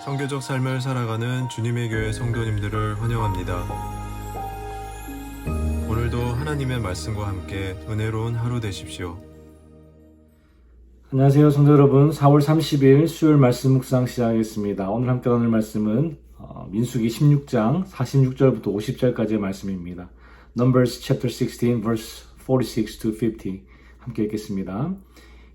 성교적 삶을 살아가는 주님의 교회 성도님들을 환영합니다. 오늘도 하나님의 말씀과 함께 은혜로운 하루 되십시오. 안녕하세요, 성도 여러분. 4월 30일 수요일 말씀 묵상 시작하겠습니다. 오늘 함께 나눌 말씀은 민수기 16장 46절부터 50절까지의 말씀입니다. Numbers chapter 16 verse 46 to 50 함께 읽겠습니다.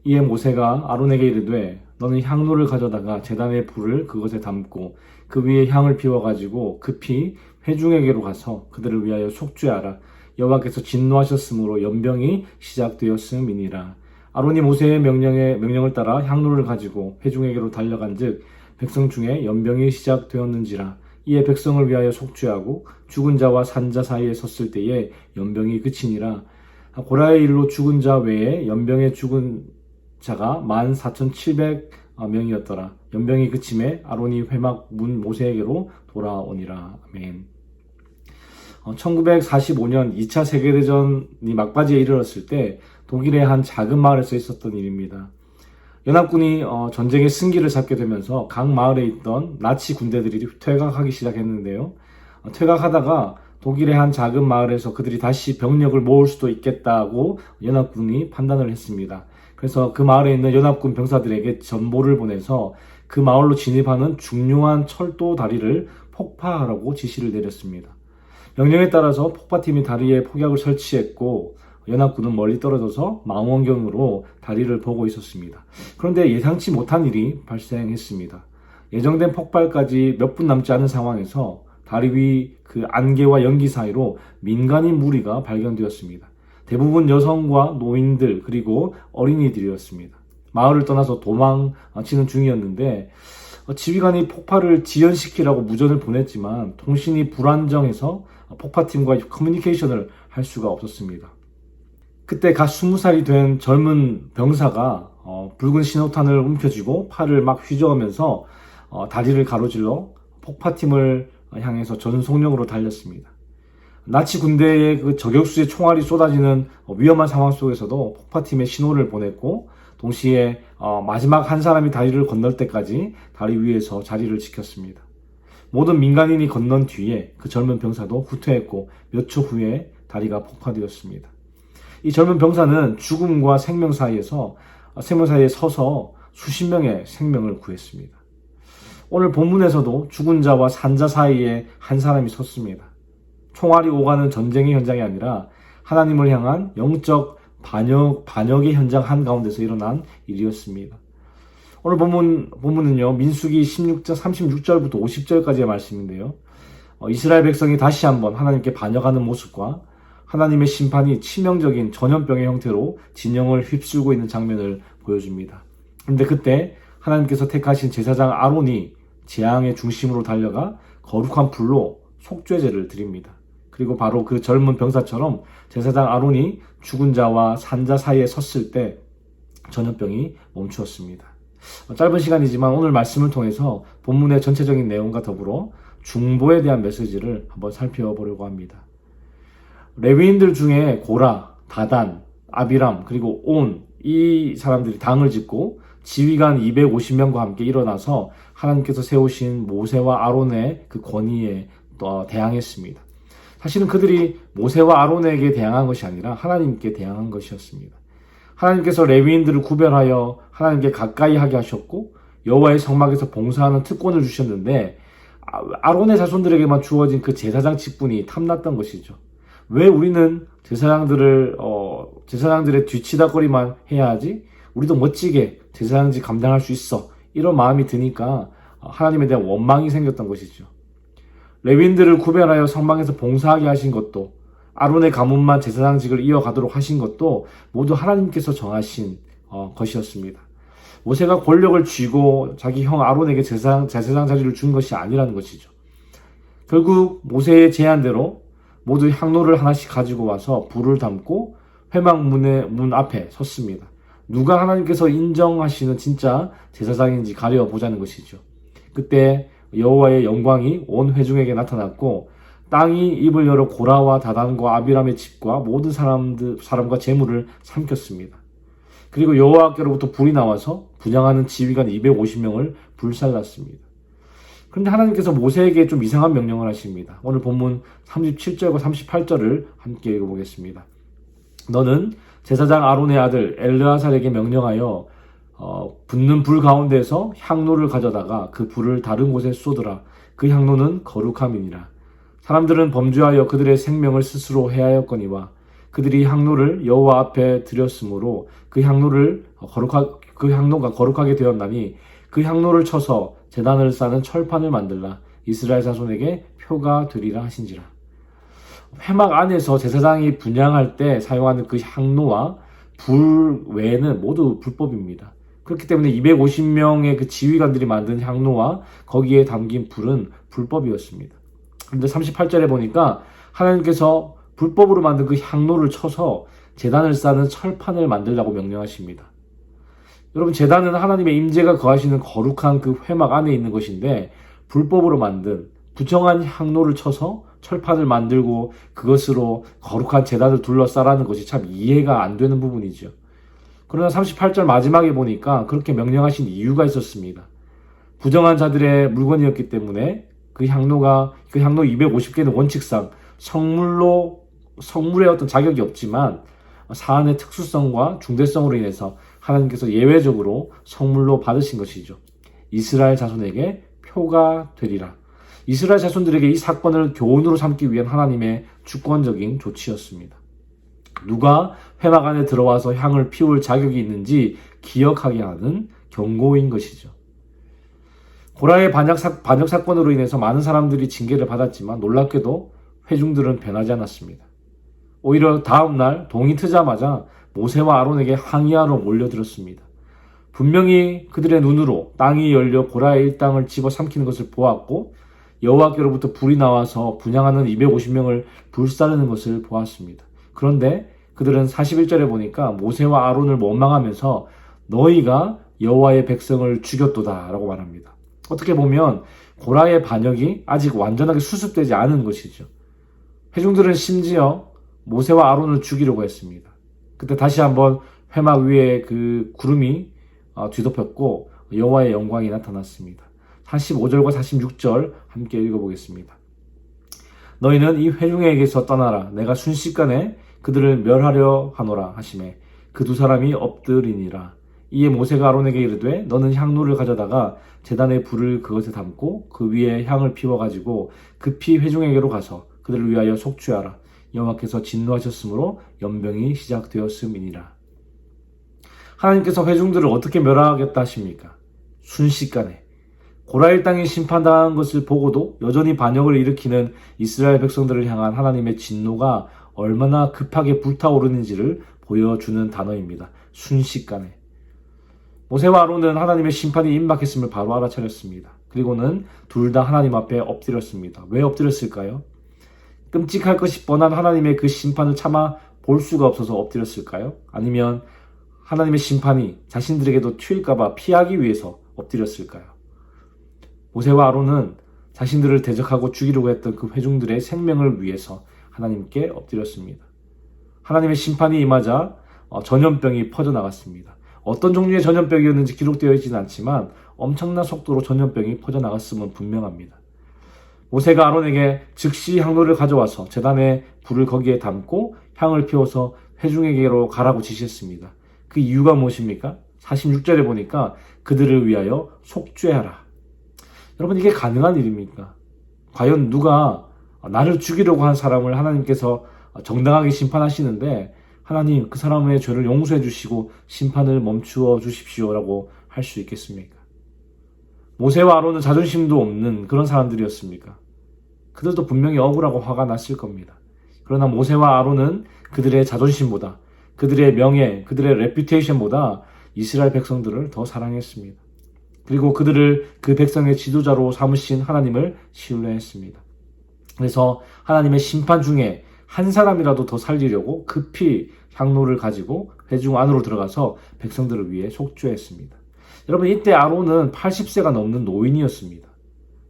이에 모세가 아론에게 이르되 너는 향로를 가져다가 제단의 불을 그것에 담고 그 위에 향을 피워가지고 급히 회중에게로 가서 그들을 위하여 속죄하라. 여호와께서 진노하셨으므로 연병이 시작되었음이니라. 아론이 모세의 명령을 따라 향로를 가지고 회중에게로 달려간즉 백성 중에 연병이 시작되었는지라. 이에 백성을 위하여 속죄하고 죽은 자와 산 자 사이에 섰을 때에 연병이 그치니라. 고라의 일로 죽은 자 외에 연병에 죽은 자가 14,700명이었더라. 연병이 그침에 아론이 회막 문 모세에게로 돌아오니라. 아멘. 1945년 2차 세계대전이 막바지에 이르렀을 때 독일의 한 작은 마을에서 있었던 일입니다. 연합군이 전쟁의 승기를 잡게 되면서 각 마을에 있던 나치 군대들이 퇴각하기 시작했는데요. 퇴각하다가 독일의 한 작은 마을에서 그들이 다시 병력을 모을 수도 있겠다고 연합군이 판단을 했습니다. 그래서 그 마을에 있는 연합군 병사들에게 전보를 보내서 그 마을로 진입하는 중요한 철도 다리를 폭파하라고 지시를 내렸습니다. 명령에 따라서 폭파팀이 다리에 폭약을 설치했고 연합군은 멀리 떨어져서 망원경으로 다리를 보고 있었습니다. 그런데 예상치 못한 일이 발생했습니다. 예정된 폭발까지 몇 분 남지 않은 상황에서 다리 위 그 안개와 연기 사이로 민간인 무리가 발견되었습니다. 대부분 여성과 노인들 그리고 어린이들이었습니다. 마을을 떠나서 도망치는 중이었는데 지휘관이 폭발을 지연시키라고 무전을 보냈지만 통신이 불안정해서 폭파팀과 커뮤니케이션을 할 수가 없었습니다. 그때 갓 20살이 된 젊은 병사가 붉은 신호탄을 움켜쥐고 팔을 막 휘저으면서 다리를 가로질러 폭파팀을 향해서 전속력으로 달렸습니다. 나치 군대의 그 저격수의 총알이 쏟아지는 위험한 상황 속에서도 폭파팀에 신호를 보냈고 동시에 마지막 한 사람이 다리를 건널 때까지 다리 위에서 자리를 지켰습니다. 모든 민간인이 건넌 뒤에 그 젊은 병사도 후퇴했고 몇 초 후에 다리가 폭파되었습니다. 이 젊은 병사는 죽음과 생명 사이에 서서 수십 명의 생명을 구했습니다. 오늘 본문에서도 죽은 자와 산 자 사이에 한 사람이 섰습니다. 총알이 오가는 전쟁의 현장이 아니라 하나님을 향한 영적 반역의 현장 한가운데서 일어난 일이었습니다. 오늘 본문은요, 민수기 16장 36절부터 50절까지의 말씀인데요. 이스라엘 백성이 다시 한번 하나님께 반역하는 모습과 하나님의 심판이 치명적인 전염병의 형태로 진영을 휩쓸고 있는 장면을 보여줍니다. 그런데 그때 하나님께서 택하신 제사장 아론이 재앙의 중심으로 달려가 거룩한 불로 속죄제를 드립니다. 그리고 바로 그 젊은 병사처럼 제사장 아론이 죽은 자와 산 자 사이에 섰을 때 전염병이 멈추었습니다. 짧은 시간이지만 오늘 말씀을 통해서 본문의 전체적인 내용과 더불어 중보에 대한 메시지를 한번 살펴보려고 합니다. 레위인들 중에 고라, 다단, 아비람, 그리고 온, 이 사람들이 당을 짓고 지휘관 250명과 함께 일어나서 하나님께서 세우신 모세와 아론의 그 권위에 대항했습니다. 사실은 그들이 모세와 아론에게 대항한 것이 아니라 하나님께 대항한 것이었습니다. 하나님께서 레위인들을 구별하여 하나님께 가까이 하게 하셨고 여호와의 성막에서 봉사하는 특권을 주셨는데 아론의 자손들에게만 주어진 그 제사장 직분이 탐났던 것이죠. 왜 우리는 제사장들의 뒤치다거리만 해야 하지? 우리도 멋지게 제사장직 감당할 수 있어. 이런 마음이 드니까 하나님에 대한 원망이 생겼던 것이죠. 레위인들을 구별하여 성막에서 봉사하게 하신 것도 아론의 가문만 제사장직을 이어가도록 하신 것도 모두 하나님께서 정하신 것이었습니다. 모세가 권력을 쥐고 자기 형 아론에게 제사장 자리를 준 것이 아니라는 것이죠. 결국 모세의 제안대로 모두 향로를 하나씩 가지고 와서 불을 담고 회막 문 앞에 섰습니다. 누가 하나님께서 인정하시는 진짜 제사장인지 가려보자는 것이죠. 그때 여호와의 영광이 온 회중에게 나타났고 땅이 입을 열어 고라와 다단과 아비람의 집과 모든 사람과 재물을 삼켰습니다. 그리고 여호와께로부터 불이 나와서 분향하는 지휘관 250명을 불살랐습니다. 그런데 하나님께서 모세에게 좀 이상한 명령을 하십니다. 오늘 본문 37절과 38절을 함께 읽어보겠습니다. 너는 제사장 아론의 아들 엘르아살에게 명령하여 붙는 불 가운데에서 향로를 가져다가 그 불을 다른 곳에 쏟으라. 그 향로는 거룩함이니라. 사람들은 범죄하여 그들의 생명을 스스로 해하였거니와 그들이 향로를 여호와 앞에 드렸으므로 그 향로가 거룩하게 되었나니 그 향로를 쳐서 제단을 쌓는 철판을 만들라. 이스라엘 자손에게 표가 되리라 하신지라. 회막 안에서 제사장이 분향할 때 사용하는 그 향로와 불 외에는 모두 불법입니다. 그렇기 때문에 250명의 그 지휘관들이 만든 향로와 거기에 담긴 불은 불법이었습니다. 그런데 38절에 보니까 하나님께서 불법으로 만든 그 향로를 쳐서 제단을 쌓는 철판을 만들라고 명령하십니다. 여러분, 제단은 하나님의 임재가 거하시는 거룩한 그 회막 안에 있는 것인데 불법으로 만든 부정한 향로를 쳐서 철판을 만들고 그것으로 거룩한 제단을 둘러싸라는 것이 참 이해가 안 되는 부분이죠. 그러나 38절 마지막에 보니까 그렇게 명령하신 이유가 있었습니다. 부정한 자들의 물건이었기 때문에 그 향로 250개는 원칙상 성물의 어떤 자격이 없지만 사안의 특수성과 중대성으로 인해서 하나님께서 예외적으로 성물로 받으신 것이죠. 이스라엘 자손에게 표가 되리라. 이스라엘 자손들에게 이 사건을 교훈으로 삼기 위한 하나님의 주권적인 조치였습니다. 누가 회막 안에 들어와서 향을 피울 자격이 있는지 기억하게 하는 경고인 것이죠. 고라의 반역 사건으로 인해서 많은 사람들이 징계를 받았지만 놀랍게도 회중들은 변하지 않았습니다. 오히려 다음날 동이 트자마자 모세와 아론에게 항의하러 몰려들었습니다. 분명히 그들의 눈으로 땅이 열려 고라의 일당을 집어삼키는 것을 보았고 여호와께로부터 불이 나와서 분향하는 250명을 불사르는 것을 보았습니다. 그런데 그들은 41절에 보니까 모세와 아론을 원망하면서 너희가 여호와의 백성을 죽였도다 라고 말합니다. 어떻게 보면 고라의 반역이 아직 완전하게 수습되지 않은 것이죠. 회중들은 심지어 모세와 아론을 죽이려고 했습니다. 그때 다시 한번 회막 위에 그 구름이 뒤덮였고 여호와의 영광이 나타났습니다. 45절과 46절 함께 읽어보겠습니다. 너희는 이 회중에게서 떠나라. 내가 순식간에 그들을 멸하려 하노라 하시매 그 두 사람이 엎드리니라. 이에 모세가 아론에게 이르되 너는 향로를 가져다가 제단의 불을 그것에 담고 그 위에 향을 피워가지고 급히 회중에게로 가서 그들을 위하여 속죄하라. 여호와께서 진노하셨으므로 연병이 시작되었음이니라. 하나님께서 회중들을 어떻게 멸하겠다 하십니까? 순식간에. 고라의 땅이 심판당한 것을 보고도 여전히 반역을 일으키는 이스라엘 백성들을 향한 하나님의 진노가 얼마나 급하게 불타오르는지를 보여주는 단어입니다. 순식간에. 모세와 아론은 하나님의 심판이 임박했음을 바로 알아차렸습니다. 그리고는 둘 다 하나님 앞에 엎드렸습니다. 왜 엎드렸을까요? 끔찍할 것이 뻔한 하나님의 그 심판을 참아 볼 수가 없어서 엎드렸을까요? 아니면 하나님의 심판이 자신들에게도 튀일까봐 피하기 위해서 엎드렸을까요? 모세와 아론은 자신들을 대적하고 죽이려고 했던 그 회중들의 생명을 위해서 하나님께 엎드렸습니다. 하나님의 심판이 임하자 전염병이 퍼져나갔습니다. 어떤 종류의 전염병이었는지 기록되어 있지는 않지만 엄청난 속도로 전염병이 퍼져나갔음은 분명합니다. 모세가 아론에게 즉시 향로를 가져와서 제단에 불을 거기에 담고 향을 피워서 회중에게로 가라고 지시했습니다. 그 이유가 무엇입니까? 46절에 보니까 그들을 위하여 속죄하라. 여러분, 이게 가능한 일입니까? 과연 누가 나를 죽이려고 한 사람을 하나님께서 정당하게 심판하시는데 하나님 그 사람의 죄를 용서해 주시고 심판을 멈추어 주십시오라고 할 수 있겠습니까? 모세와 아론은 자존심도 없는 그런 사람들이었습니까? 그들도 분명히 억울하고 화가 났을 겁니다. 그러나 모세와 아론은 그들의 자존심보다, 그들의 명예, 그들의 레퓨테이션보다 이스라엘 백성들을 더 사랑했습니다. 그리고 그들을 그 백성의 지도자로 삼으신 하나님을 신뢰했습니다. 그래서 하나님의 심판 중에 한 사람이라도 더 살리려고 급히 향로를 가지고 회중 안으로 들어가서 백성들을 위해 속죄했습니다. 여러분, 이때 아론은 80세가 넘는 노인이었습니다.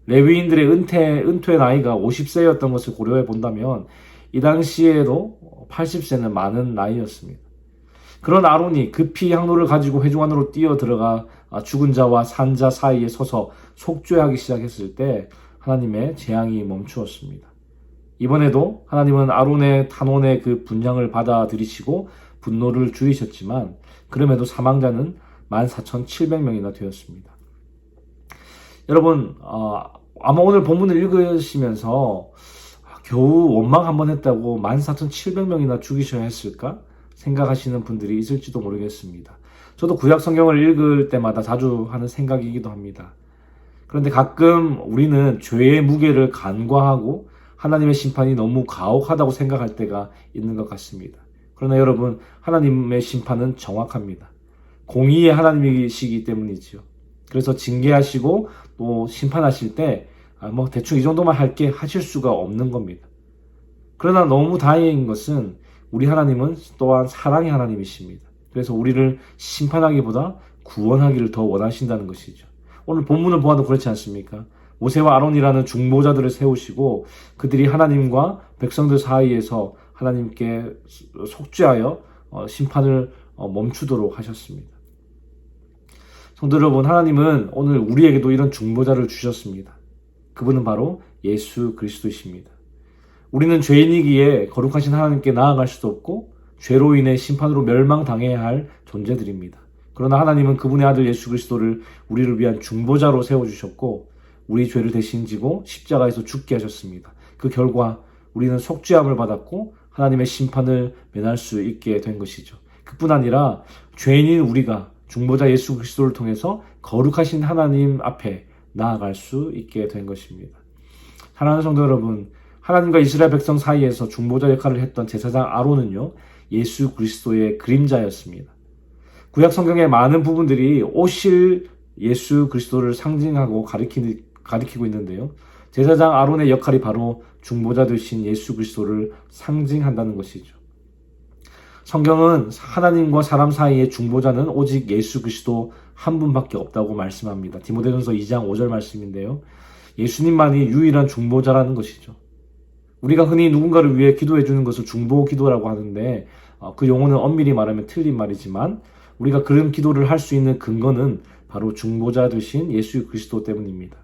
레위인들의 은퇴 나이가 50세였던 것을 고려해 본다면 이 당시에도 80세는 많은 나이였습니다. 그런 아론이 급히 향로를 가지고 회중 안으로 뛰어 들어가 죽은 자와 산 자 사이에 서서 속죄하기 시작했을 때 하나님의 재앙이 멈추었습니다. 이번에도 하나님은 아론의 탄원의 그 분량을 받아들이시고 분노를 줄이셨지만 그럼에도 사망자는 14,700명이나 되었습니다. 여러분, 아마 오늘 본문을 읽으시면서 겨우 원망 한번 했다고 14,700명이나 죽이셔야 했을까 생각하시는 분들이 있을지도 모르겠습니다. 저도 구약 성경을 읽을 때마다 자주 하는 생각이기도 합니다. 그런데 가끔 우리는 죄의 무게를 간과하고 하나님의 심판이 너무 가혹하다고 생각할 때가 있는 것 같습니다. 그러나 여러분, 하나님의 심판은 정확합니다. 공의의 하나님이시기 때문이지요. 그래서 징계하시고 또 심판하실 때 대충 이 정도만 할게 하실 수가 없는 겁니다. 그러나 너무 다행인 것은 우리 하나님은 또한 사랑의 하나님이십니다. 그래서 우리를 심판하기보다 구원하기를 더 원하신다는 것이죠. 오늘 본문을 보아도 그렇지 않습니까? 모세와 아론이라는 중보자들을 세우시고 그들이 하나님과 백성들 사이에서 하나님께 속죄하여 심판을 멈추도록 하셨습니다. 성도 여러분, 하나님은 오늘 우리에게도 이런 중보자를 주셨습니다. 그분은 바로 예수 그리스도이십니다. 우리는 죄인이기에 거룩하신 하나님께 나아갈 수도 없고 죄로 인해 심판으로 멸망당해야 할 존재들입니다. 그러나 하나님은 그분의 아들 예수 그리스도를 우리를 위한 중보자로 세워주셨고 우리 죄를 대신 지고 십자가에서 죽게 하셨습니다. 그 결과 우리는 속죄함을 받았고 하나님의 심판을 면할 수 있게 된 것이죠. 그뿐 아니라 죄인인 우리가 중보자 예수 그리스도를 통해서 거룩하신 하나님 앞에 나아갈 수 있게 된 것입니다. 사랑하는 성도 여러분, 하나님과 이스라엘 백성 사이에서 중보자 역할을 했던 제사장 아론은요, 예수 그리스도의 그림자였습니다. 구약 성경의 많은 부분들이 오실 예수 그리스도를 상징하고 가리키고 있는데요. 제사장 아론의 역할이 바로 중보자 되신 예수 그리스도를 상징한다는 것이죠. 성경은 하나님과 사람 사이의 중보자는 오직 예수 그리스도 한 분밖에 없다고 말씀합니다. 디모데전서 2장 5절 말씀인데요. 예수님만이 유일한 중보자라는 것이죠. 우리가 흔히 누군가를 위해 기도해 주는 것을 중보 기도라고 하는데 그 용어는 엄밀히 말하면 틀린 말이지만 우리가 그런 기도를 할 수 있는 근거는 바로 중보자 되신 예수 그리스도 때문입니다.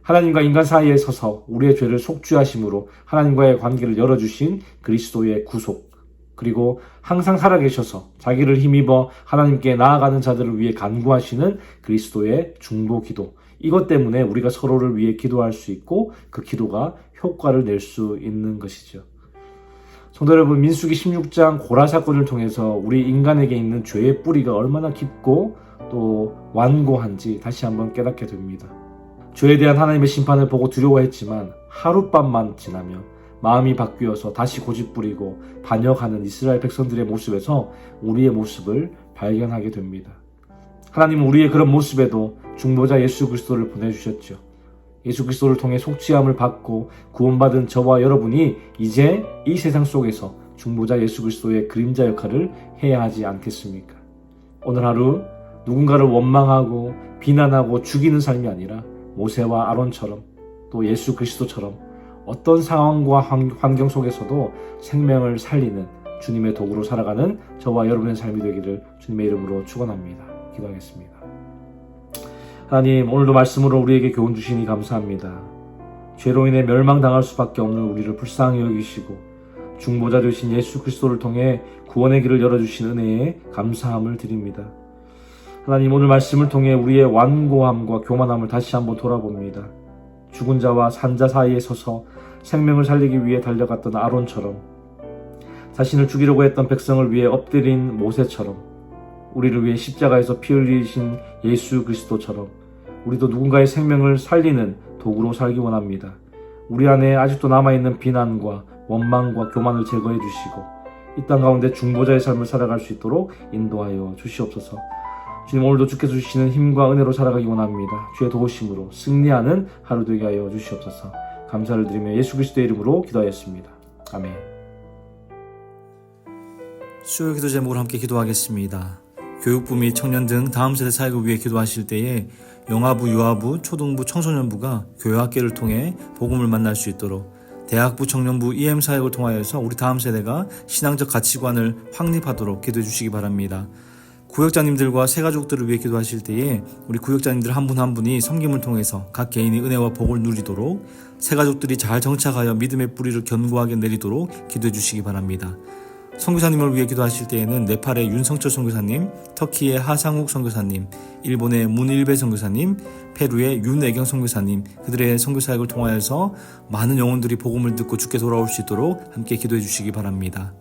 하나님과 인간 사이에 서서 우리의 죄를 속죄하심으로 하나님과의 관계를 열어주신 그리스도의 구속, 그리고 항상 살아계셔서 자기를 힘입어 하나님께 나아가는 자들을 위해 간구하시는 그리스도의 중보 기도, 이것 때문에 우리가 서로를 위해 기도할 수 있고 그 기도가 효과를 낼 수 있는 것이죠. 성도 여러분, 민수기 16장 고라 사건을 통해서 우리 인간에게 있는 죄의 뿌리가 얼마나 깊고 또 완고한지 다시 한번 깨닫게 됩니다. 죄에 대한 하나님의 심판을 보고 두려워했지만 하룻밤만 지나면 마음이 바뀌어서 다시 고집부리고 반역하는 이스라엘 백성들의 모습에서 우리의 모습을 발견하게 됩니다. 하나님은 우리의 그런 모습에도 중보자 예수 그리스도를 보내주셨죠. 예수 그리스도를 통해 속죄함을 받고 구원받은 저와 여러분이 이제 이 세상 속에서 중보자 예수 그리스도의 그림자 역할을 해야 하지 않겠습니까? 오늘 하루 누군가를 원망하고 비난하고 죽이는 삶이 아니라 모세와 아론처럼 또 예수 그리스도처럼 어떤 상황과 환경 속에서도 생명을 살리는 주님의 도구로 살아가는 저와 여러분의 삶이 되기를 주님의 이름으로 축원합니다. 기도하겠습니다. 하나님, 오늘도 말씀으로 우리에게 교훈 주시니 감사합니다. 죄로 인해 멸망당할 수밖에 없는 우리를 불쌍히 여기시고 중보자 되신 예수 그리스도를 통해 구원의 길을 열어주신 은혜에 감사함을 드립니다. 하나님, 오늘 말씀을 통해 우리의 완고함과 교만함을 다시 한번 돌아봅니다. 죽은 자와 산 자 사이에 서서 생명을 살리기 위해 달려갔던 아론처럼, 자신을 죽이려고 했던 백성을 위해 엎드린 모세처럼, 우리를 위해 십자가에서 피 흘리신 예수 그리스도처럼 우리도 누군가의 생명을 살리는 도구로 살기 원합니다. 우리 안에 아직도 남아있는 비난과 원망과 교만을 제거해 주시고 이 땅 가운데 중보자의 삶을 살아갈 수 있도록 인도하여 주시옵소서. 주님, 오늘도 주께서 주시는 힘과 은혜로 살아가기 원합니다. 주의 도우심으로 승리하는 하루 되게 하여 주시옵소서. 감사를 드리며 예수 그리스도의 이름으로 기도하였습니다. 아멘. 수요 기도 제목으로 함께 기도하겠습니다. 교육부 및 청년 등 다음 세대 사역을 위해 기도하실 때에 영아부, 유아부, 초등부, 청소년부가 교회 학계를 통해 복음을 만날 수 있도록 대학부 청년부 EM 사역을 통하여서 우리 다음 세대가 신앙적 가치관을 확립하도록 기도해 주시기 바랍니다. 구역장님들과 새가족들을 위해 기도하실 때에 우리 구역장님들 한 분 한 분이 섬김을 통해서 각 개인이 은혜와 복을 누리도록 새가족들이 잘 정착하여 믿음의 뿌리를 견고하게 내리도록 기도해 주시기 바랍니다. 선교사님을 위해 기도하실 때에는 네팔의 윤성철 선교사님, 터키의 하상욱 선교사님, 일본의 문일배 선교사님, 페루의 윤애경 선교사님, 그들의 선교사역을 통하여서 많은 영혼들이 복음을 듣고 주께 돌아올 수 있도록 함께 기도해 주시기 바랍니다.